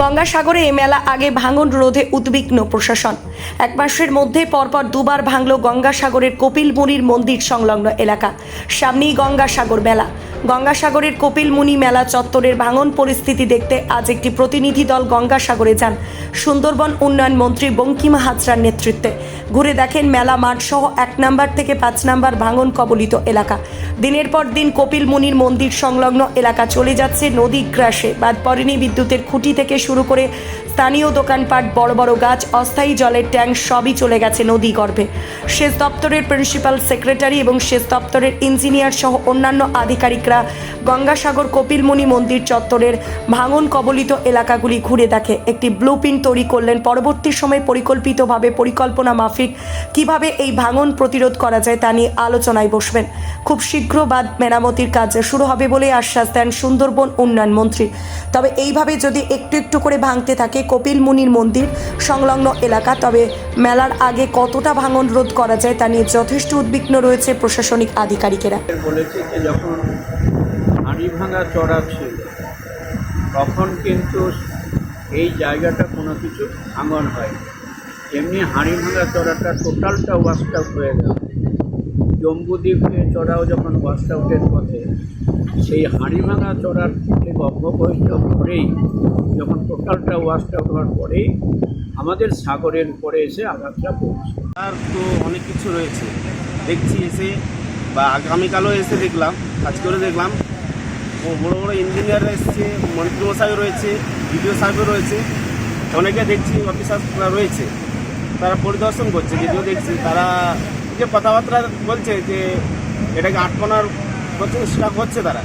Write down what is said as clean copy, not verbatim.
গঙ্গাসাগরে এই মেলা আগে ভাঙন রোধে উদ্বিগ্ন প্রশাসন। এক মাসের মধ্যে পরপর দুবার ভাঙল গঙ্গাসাগরের কপিলমুনির মন্দির সংলগ্ন এলাকা। সামনেই গঙ্গাসাগর মেলা। গঙ্গাসাগরের কপিলমুনি মেলা চত্বরের ভাঙন পরিস্থিতি দেখতে আজ একটি প্রতিনিধি দল গঙ্গাসাগরে যান সুন্দরবন উন্নয়ন মন্ত্রী বঙ্কিম হাজরার নেতৃত্বে। ঘুরে দেখেন মেলা মাঠ সহ 1 নম্বর থেকে 5 নম্বর ভাঙন কবলিত এলাকা। দিনের পর দিন কপিলমুনির মন্দির সংলগ্ন এলাকা চলে যাচ্ছে নদী গ্রাসে। বাদ পড়েনি বিদ্যুতের খুঁটি থেকে শুরু করে স্থানীয় দোকানপাট, বড় বড় গাছ, অস্থায়ী জলের ট্যাঙ্ক সবই চলে গেছে নদী গর্ভে। সেচ দপ্তরের প্রিন্সিপাল সেক্রেটারি এবং সেচ দপ্তরের ইঞ্জিনিয়ার সহ অন্যান্য আধিকারিকরা গঙ্গাসাগর কপিলমুনি মন্দির চত্বরের ভাঙন কবলিত এলাকাগুলি ঘুরে দেখে একটি ব্লুপ্রিন্ট তৈরি করলেন। পরবর্তী সময়ে পরিকল্পিতভাবে পরিকল্পনা মাফিক কিভাবে এই ভাঙন প্রতিরোধ করা যায় তা নিয়ে আলোচনায় বসবেন। খুব শীঘ্র বাঁধ মেরামতির কাজ শুরু হবে বলে আশ্বাস দেন সুন্দরবন উন্নয়ন মন্ত্রী। তবে এইভাবে যদি একটু একটু করে ভাঙতে থাকে কপিলমুনির মন্দির সংলগ্ন এলাকা, তবে মেলার আগে কতটা ভাঙন রোধ করা যায় তা নিয়ে যথেষ্ট উদ্বিগ্ন রয়েছে প্রশাসনিক আধিকারিকেরা। বলেছে যে যখন হাড়িভাঙা চড়া ছিল তখন কিন্তু এই জায়গাটা কোনো কিছু ভাঙন হয়, এমনি হাড়িভাঙা চড়াটা টোটালটা ওয়াস্ট আউট হয়ে গেল। জম্বুদ্বীপে চড়াও যখন ওয়াস্ট আউটের পথে, সেই হাড়িভাঙা চড়ার থেকে অব্যবহিত পরেই যখন টোটালটা ওয়াস্ট আউট হওয়ার পরেই আমাদের সাগরের উপরে এসে আঘাতটা পড়ছে। আর তো অনেক কিছু রয়েছে দেখছি এসে, বা আগামীকালও এসে দেখলাম, আজকেও দেখলাম বড় বড় ইঞ্জিনিয়াররা এসছে, মন্ত্রীমশাইও রয়েছে, বিডিও সাহেবও রয়েছে, অনেকে দেখছি অফিসাররা রয়েছে, তারা পরিদর্শন করছে। যদিও দেখছি তারা যে কথাবার্তা বলছে যে এটাকে আটকানোর প্রচেষ্টা করছে তারা।